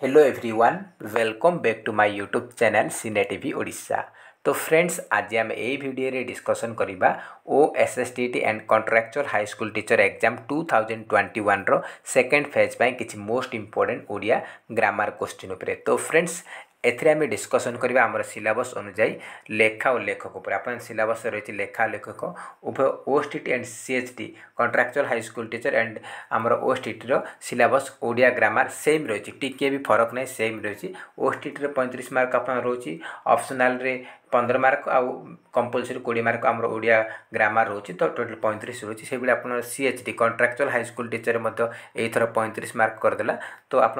Hello everyone, welcome back to my YouTube channel cine TV Odisha. तो friends, आज आम यही वीडियो डिस्कसन करवा OSSTT and contractual high school teacher exam 2021 रो second phase पाई किछि most important Odia grammar question उपरे। तो फ्रेंड्स, एथिरे आम डिस्कसन करवा आमर सिलेबस अनुसार लेखा और लेखक उपर। अपन सिलेबस रही लेखा लेखक उभय OSTT and CHT contractual high school teacher and आमर OSTT रो सिलेबस ओडिया ग्रामर सेम रही, टिके भी फरक नहीं, सेम रही। OSTT 35 मार्क आप रोचे, ऑप्शनल रे 15 मार्क आउ कंपलसरी 20 मार्क आम ओडिया ग्रामर रोचे, तो टोटल 35 रोचे। से भाई आप CHT contractual high school teacher एथर 35 मार्क करदेला। तो आप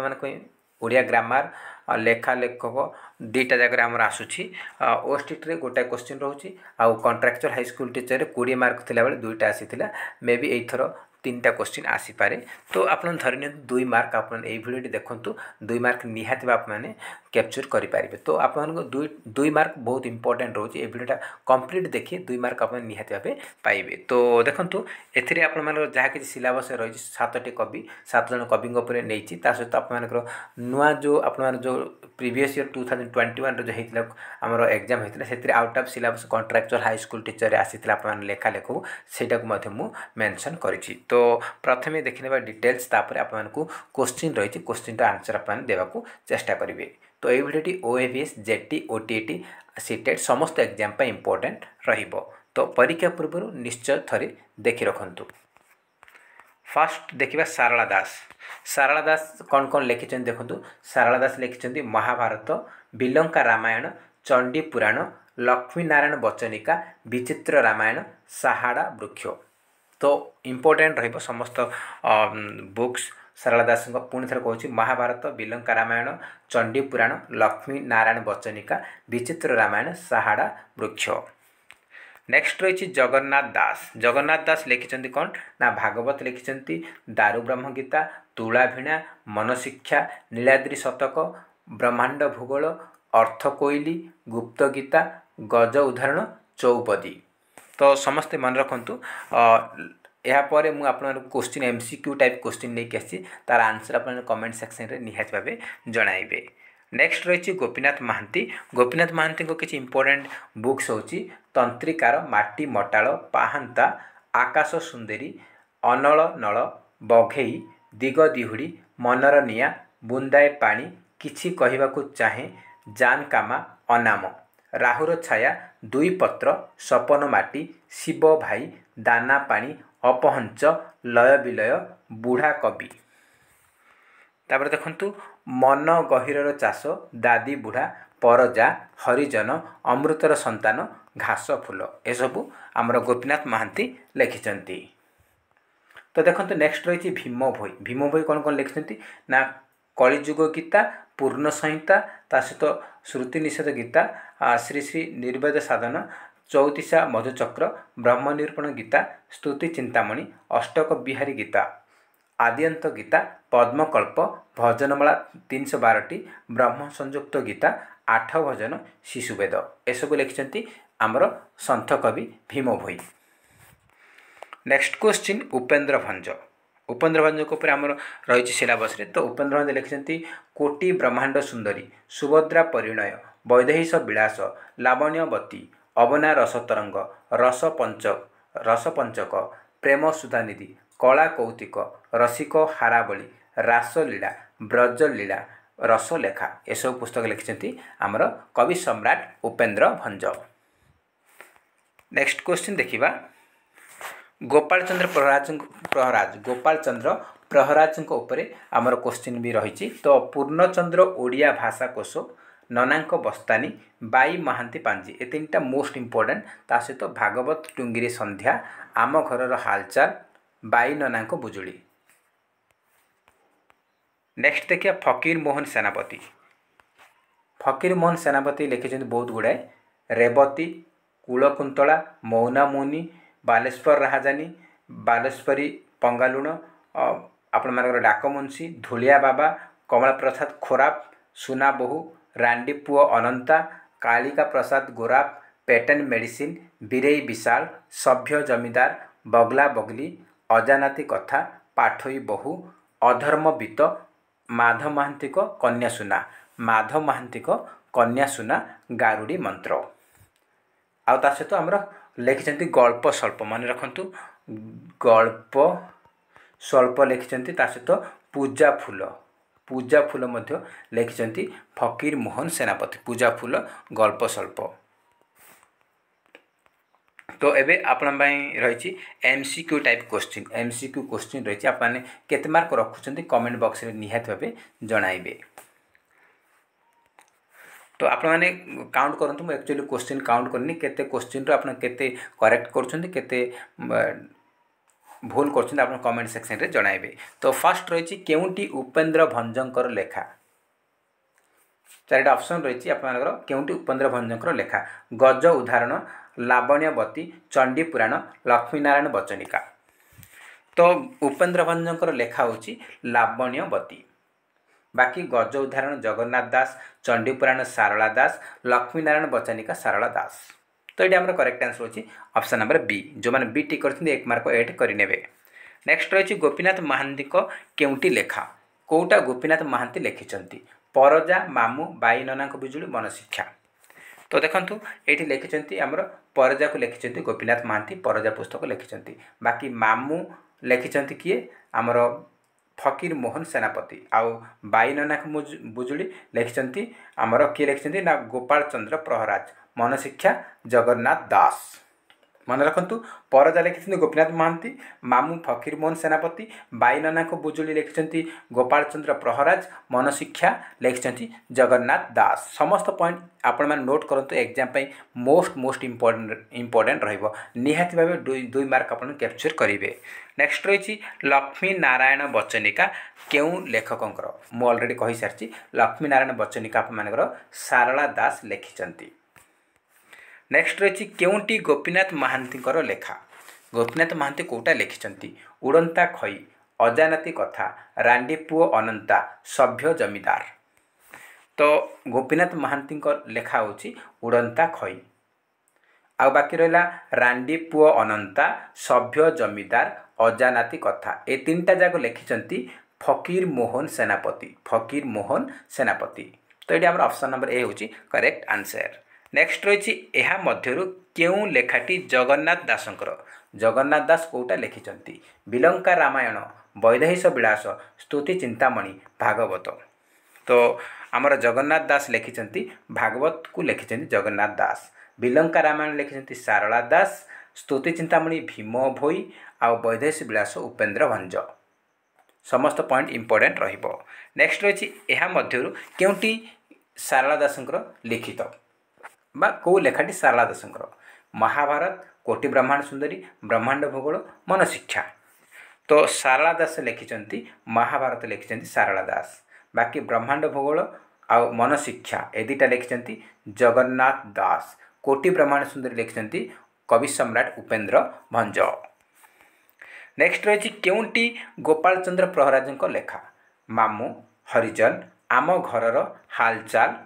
ओडिया ग्रामर लेखा लेखक दुईटा जगह आमर आसूची। OSTT रे गोटाए क्वेश्चन रोचे, आउ contractual high school teacher 20 mark थिला बेले दुईटा आसीथिला। May be ether 3टा question आसीपारे। तो आप धरनी 2 मार्क आप भिडियो देखूँ, 2 मार्क निहाती आपने कैप्चर करेंगे। तो आप 2 मार्क बहुत इंपोर्टेंट रोचे। ये भिडियोटा कंप्लीट देखिए 2 मार्क आप निहाती भाव पाइबे। तो देखो एथिरे आप जहाँ किसी सिलेबस रही 7टी कवि 7 जन कवि नहीं, सहित आप नुआ जो आप जो प्रीवियस ईयर 2021 जो होता आमर एग्जाम होता है out of syllabus contractual high school teacher आसीथिला आप लेखा लेखक सेटा मेंशन करिछि। तो प्रथमे देखने डिटेल्स, तापर आपको क्वेश्चन रही क्वेश्चन आंसर आप देवाक चेष्टा करेंगे। तो ये भिडियोटी OAVS JT OTT सीटेट समस्त एग्जाम पर इंपोर्टेंट रहिबो। तो परीक्षा पूर्व निश्चय थरे देखि रखंतु। फास्ट देखिबा सारला दास। सारला दास कौन कौन लिखिं देखु। सारला दास लिखिं महाभारत, बिलंका रामायण, चंडी पुराण, लक्ष्मी नारायण बचनिका, विचित्र रामायण, साहाड़ा वृक्ष। तो इंपोर्टेंट रहिबो समस्त बुक्स सारला दास पुणी थर कहूँ महाभारत, बिलंका रामायण, चंडी पुराण, लक्ष्मी नारायण बचनिका, विचित्र रामायण, साहाड़ा वृक्ष। नेक्स्ट रही जगन्नाथ दास। जगन्नाथ दास लिखिं कौन ना भागवत लिखिं, दारु ब्रह्म गीता, तुलाभीणा, मनशिक्षा, नीलाद्रि शतक, ब्रह्मांड भूगोल, अर्थकोइली, गुप्त गीता, गज उदाहरण, चौपदी। तो समस्ते मन रखु। यापर मुझे क्वेश्चन MCQ टाइप क्वेश्चन नहीं आसी, तार आंसर आप कमेंट सेक्शन में निहाती भाव जनइबे। नेक्स्ट रही गोपीनाथ महांती। गोपीनाथ महांती को किसी इंपोर्टेंट बुक्स होची तंत्रिकार, माटी मटाल, पाहांता, आकाश सुंदरी, अनल नल, बघेई, दिग दिहुड़ी, मनर निया, बुंदाए पानी, किछि कहिबाकु चाहे, जानकामा, अनाम, राहुर छाया, दुई पत्र, सपन माटी, शिव भाई, दाना पानी, अपहंच, लय विलय, बुढ़ा कवि। तापर देखंतु मन गहिरर चाष, दादी बुढ़ा, परजा, हरिजन, अमृतर संतान, घास फूल, ए सबू आमर गोपीनाथ महांती लिखिंट। तो देखो नेक्स्ट रही भीम भोई। भीम भोई कौन कौन लिखिं ना कलिजुग गीता, पूर्ण संहिता, ता सहित श्रुति निषेध गीता, श्री श्री निर्वेद साधन, चौतीसा मधुचक्र, ब्रह्म निरूपण गीता, स्तुति चिंतामणि, अष्टक बिहारी गीता, आद्यंत गीता, पद्मकल्प, भजनमाला 312टी, ब्रह्म संयुक्त गीता, 8 भजन, शिशुवेद, एसबू लिखिं आमर सन्थ कवि भीम भोई। Next question Upendra Bhanja. उपेन्द्र भंज को आमर रही सिलेबस रे। तो उपेन्द्र भंज लिखिं कोटि ब्रह्मांड सुंदरी, सुभद्रा परिणय, वैदेहीश विलास, लावण्यवती, अवना रसतरंग, रसपंचक, प्रेम सुधानिधि, कला कौतिक, रसिक हारावली, रासलीला, ब्रजलीला, रसलेखा, एसबू पुस्तक लिखिं आमर कवि सम्राट उपेन्द्र भंज। नेक्स्ट क्वेश्चन देखिबा गोपाल चंद्र प्रहराज। गोपाल चंद्र प्रहराज उपरे आमर क्वेश्चन भी रही। तो पूर्णचंद्र ओडिया भाषा कोश, ननांक बस्तानी, बाई महांती पांजी, ये 3टा मोस्ट इंपोर्टेंट। ता सहित भागवत टुंगिरी संध्या, आम घरर हालचाल, बाई ननांक बुजुड़ी। नेक्स्ट देखिए फकीर मोहन सेनापति। फकीर मोहन सेनापति लिखिं बहुत गुड़ाए रेवती, कूलकुंतला, मौना मुनि, बालेश्वर राजानी, बालेश्वरी पंगालुण, आपण मानकर डाकमुंशी, धुलिया बाबा, कमला प्रसाद खोराप, सुना बहु, रांडी पुओ अनंता, कालिका प्रसाद गोराप, पेटेंट मेडिसिन, बीरेई विशाल, सभ्य जमीदार, बगला बगली, अजानाती कथा, पाठोई बहु, अधर्मवित, माधव महांती को कन्या सुना, माधव महांती को कन्या सुना गारुड़ी मंत्र। आउ ता सहित आमर लिखिं गल्प स्वल्प, मन रखु गल्प स्वल्प लिखिं ता सहित पूजा फूल, पूजा फूल लिखिं फकीर मोहन सेनापति, पूजा फूल गल्प स्वल्प। तो एबे आपण रही MCQ type question, MCQ question रही आपने केते मार्क रखुंट कमेंट बॉक्स रे निहाती भाव जनइबे। तो आप काउंट करूँ, मुझे एक्चुअली क्वेश्चन काउंट करनी केते क्वेश्चन रो आपन केते करेक्ट करुछंती केते भूल करुछंती आपन कमेंट सेक्शन रे जणाइबे। तो फर्स्ट रही केउंटी उपेंद्र भंजकर लेखा, चारिटा ऑप्शन रही आपनकर केउंटी उपेंद्र भंजकर लेखा। गज उदाहरण लावण्यवती, चंडी पुराण, लक्ष्मीनारायण बचनिका। तो उपेंद्र भंजकर लेखा होची लावण्यवती, बाकी गज उदाहरण जगन्नाथ दास, चंडी पुराण सारला दास, लक्ष्मीनारायण बचनिका सारला दास। तो ये आम करेक्ट आंसर होची ऑप्शन नंबर बी। जो मैंने बी टिक करछिन 1 मार्क ऐड करिने। नेक्स्ट रही गोपीनाथ महांती को केउंटी लेखा, कोटा गोपीनाथ महांती लिखिछंती परजा, मामू, बाई नना बिजुली, मनशिक्षा। तो देखंतु एठी लिखिछंती हमर परजा को लिखिछंती गोपीनाथ महांती, परजा पुस्तक लिखिछंती। बाकी मामू लिखिछंती किए हमर फकीर मोहन सेनापति, आउ बाई नना बुजुली लिखिछंती हमर किए लिखिछंती ना गोपाल चंद्र प्रहराज, मनशिक्षा जगन्नाथ दास। मन रखु परजा लिखिं गोपीनाथ महांती, मामू फकीर मोहन सेनापति, बाई नना को बुजुली लिखिं गोपाल चंद्र प्रहराज, मनशिक्षा लिखिं जगन्नाथ दास। समस्त पॉइंट आपण मैंने नोट करूँ, एग्जाम मोस्ट इम्पोर्टेंट निहाती भाव 2 मार्क आप कैप्चर करेंगे। नेक्स्ट रही लक्ष्मी नारायण बचनिका क्यों लेखकर, मु ऑलरेडी कही सारी लक्ष्मी नारायण बचनिका आप सारला दास लिखिं। नेक्स्ट रही केउंटी गोपीनाथ महांती लेखा, गोपीनाथ महांती कोटा लिखिं उड़ंता खई, अजानती कथा, रांडी पुओ अनंता, सभ्य जमीदार। तो गोपीनाथ महांती लेखा होची उड़ंता खई, आ बाकी रहा रांडी पुओ अनंता, सभ्य जमीदार, अजानती कथा। ए 3टा जाक लिखिं फकीर मोहन सेनापति, फकीर मोहन सेनापति। तो ये ऑप्शन नंबर ए होची करेक्ट आंसर। नेक्स्ट रही यह मध्यरु केउं लेखाटी जगन्नाथ दासंकर, जगन्नाथ दास कोटा लिखिं बिलंका रामायण, वैदेहिश विलास, स्तुति चिंतामणि, भागवत। तो आमर जगन्नाथ दास लिखिं भागवत को लिखिं जगन्नाथ दास, बिलंका रामायण लिखिं सारला दास, स्तुति चिंतामणि भीम भोई, आ वैदेहिश विलास उपेंद्र भंज। समस्त पॉइंट इंपोर्टेंट रहिबो। नेक्स्ट रही यह मध्यरु केउंटी सारला दासंकर लिखित बा कौ लेखाटी सारला दासंकर, महाभारत, कोटि ब्रह्मांड सुंदरी, ब्रह्मांड भूगोल, मनशिक्षा। तो सारला दास लिखिं महाभारत लिखिं सारला दास, बाकी ब्रह्मांड भूगोल आ मनशिक्षा ए 2टा लिखिं जगन्नाथ दास, कोटि ब्रह्मांड सुंदरी लिखिं कवि सम्राट उपेंद्र भंज। नेक्स्ट रही केउंटी गोपाल चंद्र प्रहराज लेखा, मामू, हरिजन, आम घरर हालचाल,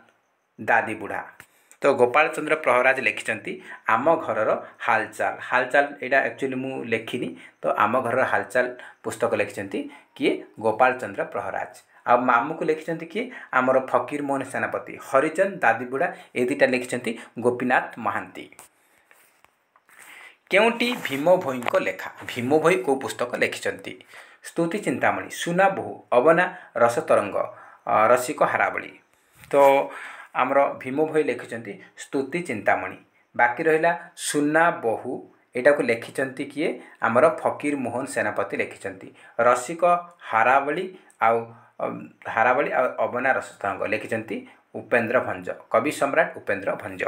दादी बुढ़ा। तो गोपाल चंद्र प्रहराज लिखिं आम घरर हालचाल, हालचाल यहाँ एक्चुअली मु लिखिनी, तो आम घरर हालचाल पुस्तक लिखिं किए गोपाल चंद्र प्रहराज। आ मामू को लिखिं किए आमर फकीर मोहन सेनापति, हरिचंद, दादी बुढ़ा ए 2टा लिखिं गोपीनाथ महांती। केउंटी भीम भोई लेखा, भीम भोई को पुस्तक लिखिं स्तुति चिंतामणि, सुना बहु, अबना, रसतरंग, रसिक हारावली। तो आमर भीम भोई लिखिं स्तुति चिंतामणि। बाकी रहा सुना बहु एटा को लिखिं किए आमर फकीर मोहन सेनापति लिखिं, रसिक हारावली हारावली अबना रसतरंग लिखिं उपेंद्र भंज, कवि सम्राट उपेंद्र भंज।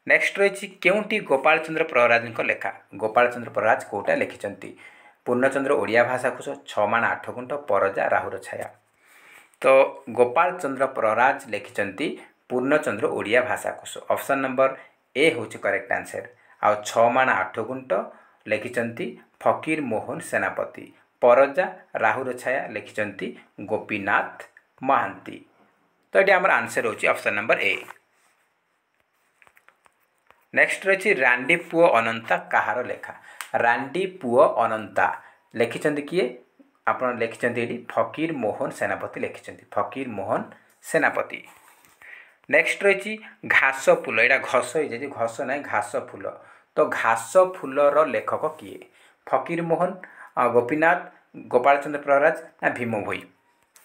नेक्स्ट रही केउंटी गोपाल चंद्र प्रहराज लेखा, गोपाल चंद्र प्रहराज कोटा लिखिं पूर्णचंद्र ओडिया भाषा कोश, 6 माण 8 गुंठ, परजा, राहुर छाया। तो गोपाल चंद्र प्रहराज लिखिं पूर्णचंद्र ओडिया भाषा कोश, ऑप्शन नंबर ए होची करेक्ट आंसर। आ 6 माण 8 गुंठ लिखिं फकीर मोहन सेनापति, परजा, राहुर छाया लिखिं गोपीनाथ महांती। तो ये आमर आंसर होची ऑप्शन नंबर ए। नेक्स्ट रही रांडी पुओ अनंता कहार लेखा, रांडी पुओ अनंता लिखिं किए आप लिखिं ये फकीर मोहन सेनापति लिखिं फकीर मोहन सेनापति। नेक्स्ट रही घास फूल, यहाँ घस हो जाए घस ना घास फूल। तो घास फूलर लेखक किए फकीर मोहन, गोपीनाथ, गोपाल चंद्र प्रहराज ना भीम भोई।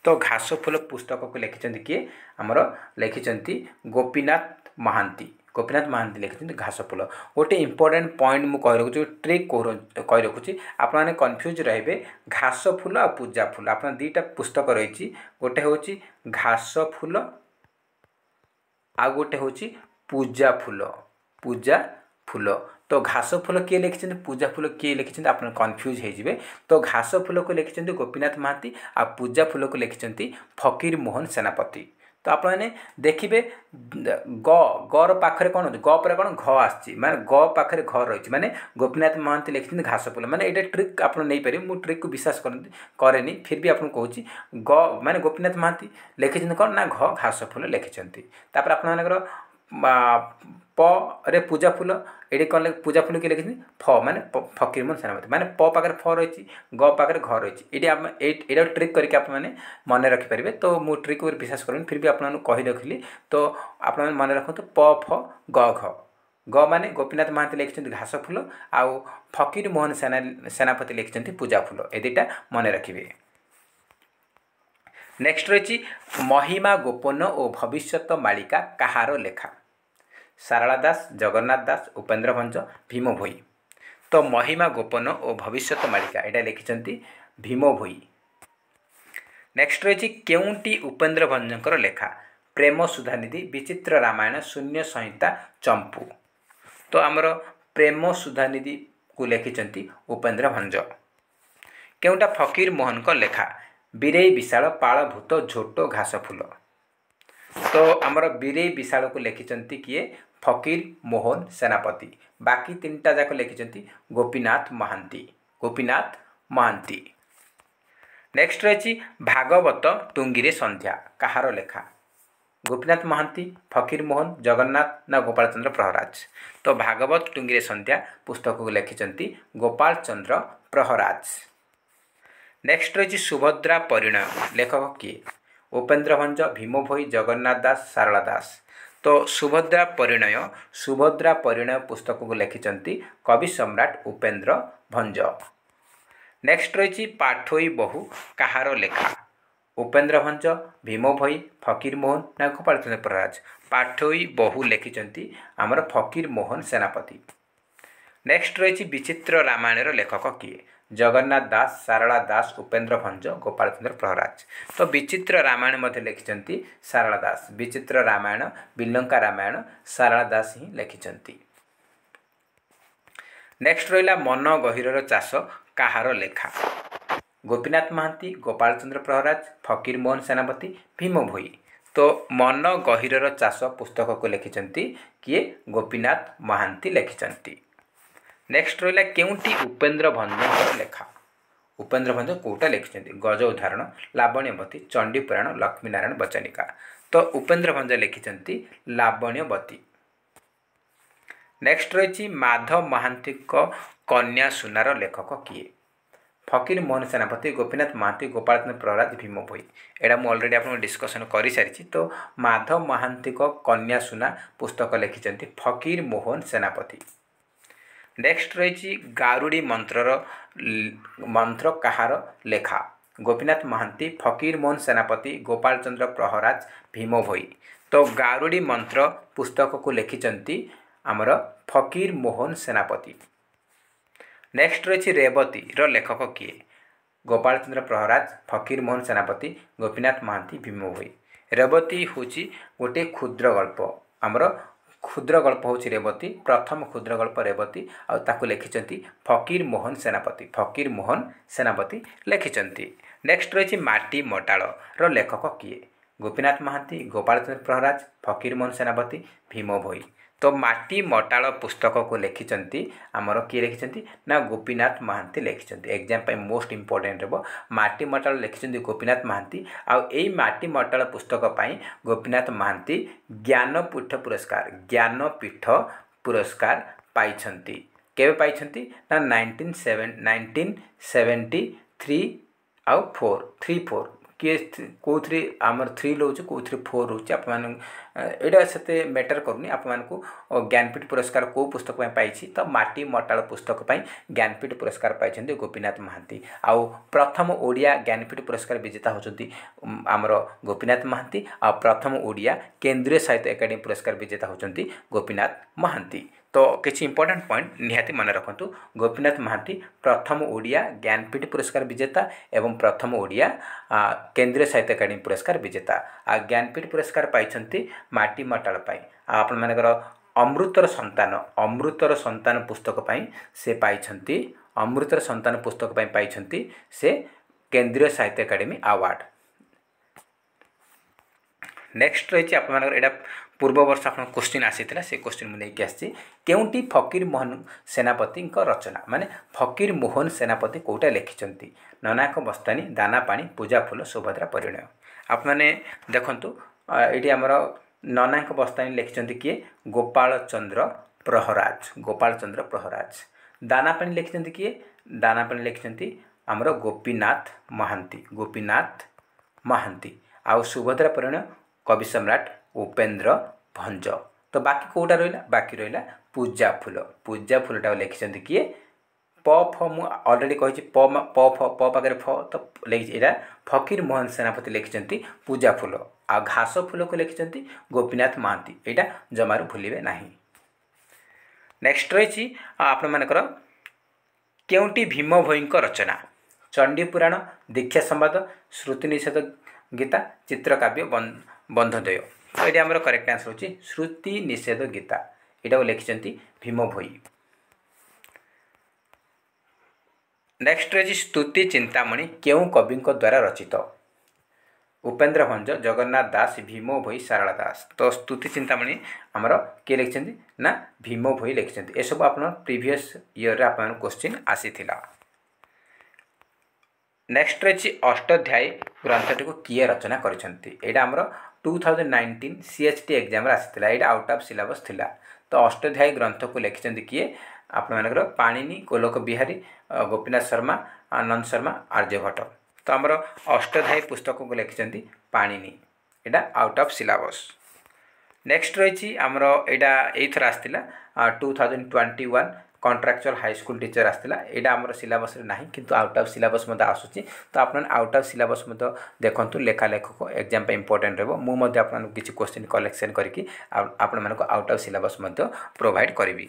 तो घास फूल पुस्तक को लिखिं किए आमर लिखिं गोपीनाथ महांती। गोपीनाथ महांती लिखिं घास फूल। गोटे इंपोर्टेंट पॉइंट मुझे कही रखुच्छी ट्रिक कही रखुच्छी आपने कन्फ्यूज रे घास फूल आ पूजा फूल। आप दुईटा पुस्तक रही गोटे हूँ घास फूल आ गोटे हूँ पूजा फूल। पूजा फूल तो घास फूल किए लिखिं पूजा फूल किए लिखिं आप कन्फ्यूज हो। तो घास फूल को लिखिं गोपीनाथ महांती आ पूजा फूल को लिखिं फकीर मोहन सेनापति। तो आप देखिए गर पाखे कौन ग पर कौन घ आसी माने ग पाखे घ रही माने गोपीनाथ महांती लिखिं घास फूल माने ये ट्रिक आप नहीं पारे मुझे ट्रिक को विश्वास कैनि फिर भी आपको कहूँ ग माने गोपीनाथ महांती लिखिं कौन ना घ घास फूल लिखिं। तापर आप प रे पूजा फूल ये कौन पूजा फूल किए लिखिं फ माने फकीर मोहन सेनापति माने प पाखे फ रही ग पाखे घ रही ये ट्रिक करके आप मन रखिपारे। तो मु ट्रिक पर विश्वास करें फिर भी आपको कही रखिली। तो आप मन रखु प फ ग घ ग माने गोपीनाथ महांती लिखिं घास फूल आउ फकीर मोहन सेनापति लिखिं पूजा फूल। ए दुईटा मन रखिए। नेक्स्ट रही महिमा गोपन और भविष्यत मालिका कहार लेखा। सारला दास, जगन्नाथ दास, उपेन्द्र भंज, भीम भोई। तो महिमा गोपन और भविष्यत मालिका यहाँ लिखिं भीम भोई। नेक्स्ट रही केउंटी उपेन्द्र भंजर लेखा। प्रेम सुधानिधि, विचित्र रामायण, शून्य संहिता, चंपू। तो आमर प्रेम सुधानिधि को लिखिं उपेन्द्र भंज। केउटा फकीर मोहन को लेखा। बीरेई विशाल, पालभूत, झोटो, घास फूल। तो आमर बीरेई विशाल को लिखिं किए फकीर मोहन सेनापति। बाकी तीन टा जाक लिखिं गोपीनाथ महांती। गोपीनाथ महांती। नेक्स्ट रही भागवत टुंगीरे संध्या कहार लेखा। गोपीनाथ महांती, फकीर मोहन, जगन्नाथ ना गोपाल चंद्र प्रहराज। तो भागवत टुंगीरे संध्या पुस्तक को लिखिं गोपाल चंद्र प्रहराज। नेक्स्ट रही सुभद्रा परिणय लेखक किए उपेन्द्र भंज, भीम भोई, जगन्नाथ दास, सारला दास। तो सुभद्रा परिणय पुस्तक को लिखिं कवि सम्राट उपेन्द्र भंज। नेक्स्ट रही पाठोई बहु कहार लेखा। उपेन्द्र भंज, भीम भोई, फकीर मोहन ना गोपाल चंद्र प्रहराज। पाठोई बहु लिखिं आमर फकीर मोहन सेनापति। नेक्स्ट रही विचित्र रामायण लेखक किए जगन्नाथ दास, सारला दास, उपेन्द्र भंज, गोपाल चंद्र प्रहराज। तो विचित्र रामायण मध्य लिखिं सारला दास। विचित्र रामायण, बिलंका रामायण सारला दास ही लिखिं। नेक्स्ट रहा मन गहिरर चाष कहार लेखा। गोपीनाथ महांती, गोपाल चंद्र प्रहराज, फकीर मोहन सेनापति, भीम भोई। तो मन गहिरर चाष पुस्तक को लिखिं किए गोपीनाथ महांती लिखिं। नेक्स्ट रहा केउंटी उपेन्द्र भंज लेखा। उपेन्द्र भंज कौटा लिखिं गज उदाहरण, लावण्यवती, चंडीपुराण, लक्ष्मीनारायण बचनिका। तो उपेन्द्र भंज लिखिं लावण्यवती। नेक्स्ट रही माधव महांती कन्या सुनार लेखक किए फकीर मोहन सेनापति, गोपीनाथ महांती, गोपाल चंद्र प्रहराज, भीम भोई। एटा मुझे अलरेडी आप डिस्कसन कर सारी। तो माधव महांती कन्या सुना पुस्तक लिखिं फकीर मोहन सेनापति। नेक्स्ट रही गारुड़ी मंत्र कहार लेखा। गोपीनाथ महांती, फकीर मोहन सेनापति, गोपाल चंद्र प्रहराज, भीम भोई। तो गारुड़ी मंत्र पुस्तक को लिखिं आमर फकीर मोहन सेनापति। नेक्स्ट रही रेवती लेखक किए गोपाल चंद्र प्रहराज, फकीर मोहन सेनापति, गोपीनाथ महांती, भीम भोई। रेवती हूँ गोटे क्षुद्र गल्प। आमर क्षुद्र गल्प हूँ रेवती, प्रथम क्षुद्र गल्प रेवती आकु लिखिं फकीर मोहन सेनापति। फकीर मोहन सेनापति लिखिं। नेक्स्ट रही माटी मटाड़ लेखक किए गोपीनाथ महांती, गोपाल चंद्र प्रहराज, फकीर मोहन सेनापति, भीम भोई। तो माटी मटाड़ पुस्तक को लिखिं आमर किए लिखिं ना गोपीनाथ महांती लिखिं। एग्जाम पे मोस्ट इंपोर्टेंट रहा माटी मटाड़ लिखिं गोपीनाथ महांती। आई माटी मटाड़ पुस्तक पर गोपीनाथ महांती ज्ञानपीठ पुरस्कार पाई। केवे पाई ना 1973 आउ 4 3 4 किए कौ थ्री आमर 3 रोचे कौ थ्री 4 रोचे आप एटा से मैटर करूनी आप ज्ञानपीठ पुरस्कार को पुस्तक पाई तो माटी मटाल पुस्तक ज्ञानपीठ पुरस्कार पाई गोपीनाथ महांती। आउ प्रथम ओडिया ज्ञानपीठ पुरस्कार विजेता होती आमर गोपीनाथ महांती। आ प्रथम ओडिया केंद्रीय साहित्य एकाडेमी पुरस्कार विजेता होती गोपीनाथ महांती। तो किसी इंपोर्टेंट पॉइंट निहाती मन रखु गोपीनाथ महांती प्रथम ओडिया ज्ञानपीठ पुरस्कार विजेता एवं प्रथम ओडिया केंद्रीय साहित्य एकाडेमी पुरस्कार विजेता। आ ज्ञानपीठ पुरस्कार पाई माटी मटाल आपण मानकर अमृतर संतान पुस्तक पाई से पाई अमृतर संतान पुस्तक पाई से केंद्रीय साहित्य एकाडेमी अवार्ड। नेक्स्ट रही आप पूर्व वर्ष आप क्वेश्चन आसीथिला से क्वेश्चन मुझे आसी केउंटी फकीर मोहन सेनापति रचना माने फकीर मोहन सेनापति कोटा लिखिं ननाक बस्तानी दाना पानी पूजा फूल सुभद्रा परिणय। आप मैंने देखु ये आमर ननाक बस्तानी लिखिं किए गोपाल चंद्र प्रहराज। दाना पानी लिखिं किए दाना पानी लिखिं आमर गोपीनाथ महांती। आउ सुभद्रा परिणय कवि सम्राट उपेन्द्र भंज। तो बाकी कौटा रहा बाकी रहा पूजा फूलटा लिखिं किए प फ मु अलरेडी कही प पाखे फ तो लिखी फकीर मोहन सेनापति लिखिं पूजा फूल। आ घास फूल को लिखिं गोपीनाथ महांती। यहाँ जमार भूलिए ना। नेक्स्ट रही आपण मानकर केउंटी भीम भोई रचना चंडी पुराण दीक्षा संवाद श्रुति निषेध गीता चित्रकाव्य बंधोदय। तो ये आमर करेक्ट आंसर होची श्रुति निषेध गीता। यहाँ लिखिं भीम भोई। नेक्स्ट रही स्तुति चिंतामणि केउ कवि द्वारा रचित उपेन्द्र भंज जगन्नाथ दास भीम भोई सारला दास। तो स्तुति चिंतामणि आमर किए लिखिं ना भीम भोई लिखिं। यह सब आप प्रीवियस ईयर आप क्वेश्चन आसीथिला। नेक्स्ट रही अष्टाध्यायी ग्रंथटी को किए रचना कर 2019 CHT एग्जाम आसाला। यहाँ आउट ऑफ सिलेबस थिला। तो अष्टाध्यायी ग्रंथ को लिखिं किए आप पाणिनि गोलोक बिहारी गोपीनाथ शर्मा आनंद शर्मा आर्यभट्ट। तो आमर अष्टाध्यायी पुस्तक को लिखिं पाणिनि। यहाँ आउट ऑफ सिलेबस। नेक्स्ट रही आमर यहाँ एथर आसाला 2021 कॉन्ट्रैक्चुअल हाई स्कूल टीचर आसाला। यहाँ आमर सिलेबस ना किंतु आउट ऑफ सिलेबस आसूँ। तो आप आउट ऑफ सिलेबस देखूँ लेखा लेखक एग्जाम इंपोर्टेंट रहा। मुझे आपको किसी क्वेश्चन कलेक्शन करके आउट ऑफ सिलेबस प्रोवाइड करी।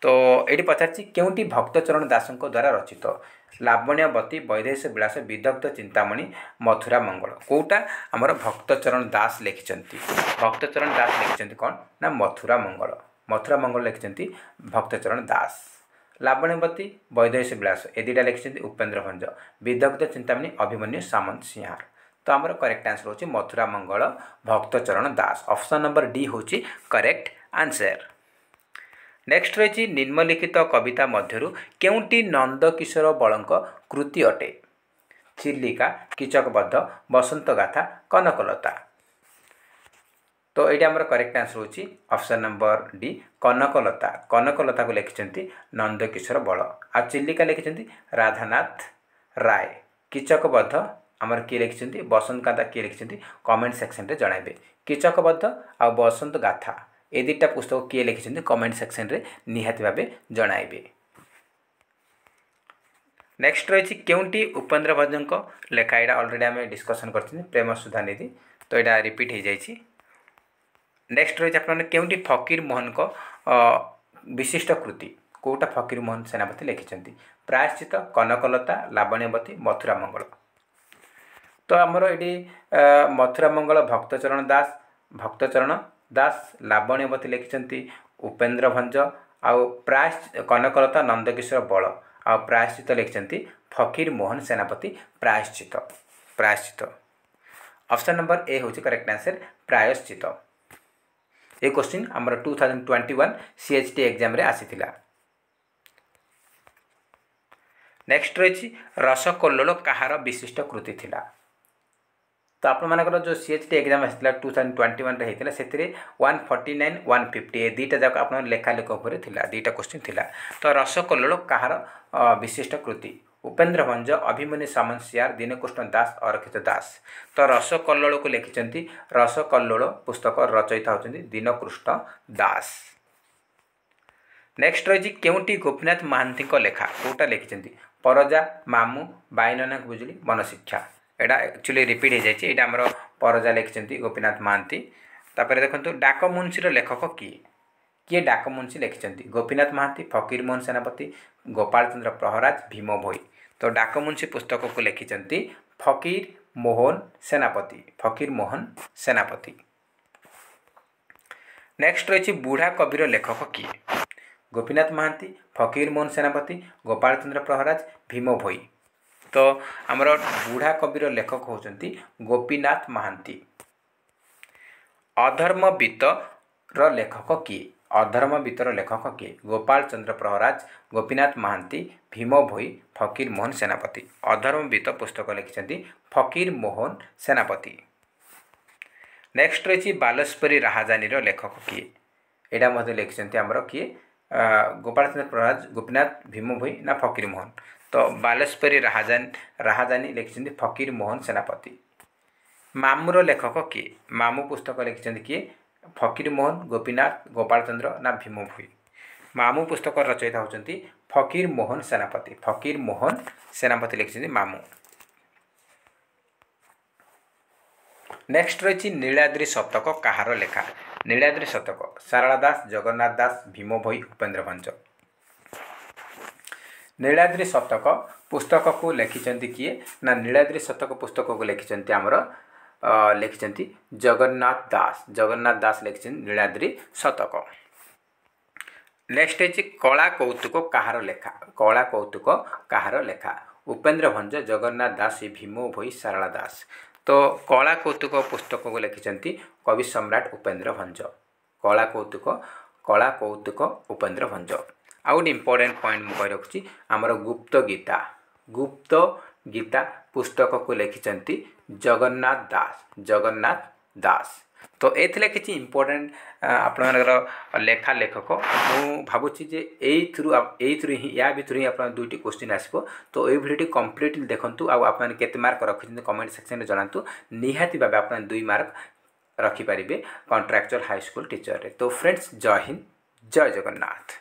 तो ये पचार केउंटी भक्तचरण दास द्वारा रचित लावण्यवती वैदेश विलास विदग्ध चिंतामणि मथुरा मंगल। कौटा आमर भक्तचरण दास लिखिं कौन ना मथुरा मंगल लिखिं भक्तचरण दास। लावण्यवती वैदेश विलास ए दुटा लिखिं उपेन्द्र भंज विदग्ध चिंतामणि अभिमन्यु सामंत सिंहार। तो आमर करेक्ट आंसर होची मथुरा मंगल भक्तचरण दास। ऑप्शन नंबर डी होची करेक्ट आंसर। नेक्स्ट रही निम्नलिखित कविता मध्यरु केउंटी नंदकिशोर बलंक कृति अटे चिल्लिका कीचकबद्ध बसंत गाथा कनकलता। तो ये आमर करेक्ट आंसर होची ऑप्शन नंबर डी कनकलता को लिखिं नंदकिशोर बल। आ चिल्लिका लिखिं राधानाथ राय। कीचकबद्ध आमर किए लिखिं बसंत गाथा किए लिखिं कमेंट सेक्शन रे जणाइबे। कीचकबद्ध आ बसंत गाथा ए दुटा पुस्तक किए लिखिं कमेंट सेक्शन रे निहाती भावे जणाइबे। नेक्स्ट रही केउंटी उपेन्द्र भंज लेखा। यहाँ अलरेडी आम डिस्कसन कर प्रेम सुधानिधि। तो यहाँ रिपीट हो जाइए। नेक्स्ट रही आप केउंटी फकीर मोहन को विशिष्ट कृति कौटा फकीर मोहन सेनापति लिखिं प्रायश्चित कनकलता लावण्यवती मथुरा मंगल। तो आमर ये मथुरा मंगल भक्तचरण दास लावण्यवती लिखिं उपेन्द्र भंज आउ कनकलता नंदकिशोर बल आ प्रायश्चित लिखिं फकीर मोहन सेनापति प्रायश्चित। ऑप्शन नंबर ए हूँ करेक्ट आंसर प्रायश्चित। ये क्वेश्चन आमर 2021 CHT एग्जाम रे आसीथिला। नेक्स्ट रही रसकल्लोल कहार विशिष्ट कृति थिला। तो आप मानकर जो CHT एग्जाम आसाला 2021 रे होता से 149 150 ये दुटा जाक आप लेखा लेख उपर थिला दुटा क्वेश्चन थिला। तो रसकल्लोल कहार विशिष्ट कृति उपेन्द्र भंज, अभिमन्यु सामंतसियार, दीनकृष्ण दास, अरक्षित दास। तो रसकल्लोल को लिखिं रसकल्लोल पुस्तक रचयिता होती दीनकृष्ण दास। नेक्स्ट रही केउंटी गोपीनाथ महांती लेखा कौटा लिखिं परजा, मामू, बाईनना बुझली, मनशिक्षा। यहाँ एक्चुअली रिपीट हो जाए आमर परजा लिखिं गोपीनाथ महांती। तापर देखो डाकमुंशी लेखक किए डाकमुंशी लिखिं गोपीनाथ महांती, फकीर मोहन सेनापति, गोपाल चंद्र प्रहराज, भीम भोई। तो डाकमुंशी पुस्तक को लिखिं फकीर मोहन सेनापति, फकीर मोहन सेनापति। नेक्स्ट रही बुढ़ा कविर लेखक किए गोपीनाथ महांती, फकीर मोहन सेनापति, गोपाल चंद्र प्रहराज, भीम भोई। तो आमर बुढ़ा कविर लेखक होचंती गोपीनाथ महांती। अधर्मवीतर लेखक किए अधर्मवीतर लेखक किए गोपाल चंद्र प्रहराज, गोपीनाथ महांती, भीम भोई, फकीर मोहन सेनापति। अधर्मवीत पुस्तक लिखिं फकीर मोहन सेनापति। नेक्स्ट रही बालस्परी राहाजानी लेखक किए यहाँ लिखिं आमर किए गोपाल चंद्र प्रहराज, गोपीनाथ, भीम भोई ना फकीर मोहन। तो बालस्परी राहाजानी लिखिं फकीर मोहन सेनापति। मामूर लेखक किए मामू पुस्तक लिखिं किए फकीर मोहन, गोपीनाथ, गोपाल चंद्र ना भीम भोई। मामू पुस्तक रचयिता होती फकीर मोहन सेनापति, फकीर मोहन सेनापति लिखिं मामू। नेक्स्ट रही नीलाद्रि शतक कहार लेखा नीलाद्रि शतक सारला दास, जगन्नाथ दास, भीम भोई, उपेन्द्र भंज। नीलाद्रि शतक पुस्तक को लिखिं किए ना नीलाद्रि शतक पुस्तक को लिखिं आमर लिखिं जगन्नाथ दास लिखिं नीलाद्रि शतक। नेक्स्ट है कला कौतुक कहार लेखा कला कौतुक कहार लेखा उपेन्द्र भंज, जगन्नाथ दास, भीम भोई, सारला दास। तो कला कौतुक पुस्तक को लिखिं कवि सम्राट उपेन्द्र भंज। कला कौतुक उपेन्द्र भंज। आ गोटे इम्पोर्टेंट पॉइंट मुझे रखुच्छी आमर गुप्त गीता पुस्तक को लिखिं जगन्नाथ दास। तो ये किसी इम्पोर्टेंट आपनर लेखा लेखक मु भावुची जे या भितर ही आप दुईटी क्वेश्चन आसो। तो ये भिडियो कंप्लीटली देखूँ आपने केते मार्क रखिंट कमेंट सेक्शन में जनातु निहाती भाव आप 2 मार्क रखिपारे कॉन्ट्रैक्चुअल हाई स्कूल टीचर रे। तो फ्रेंड्स जय हिंद, जय जगन्नाथ।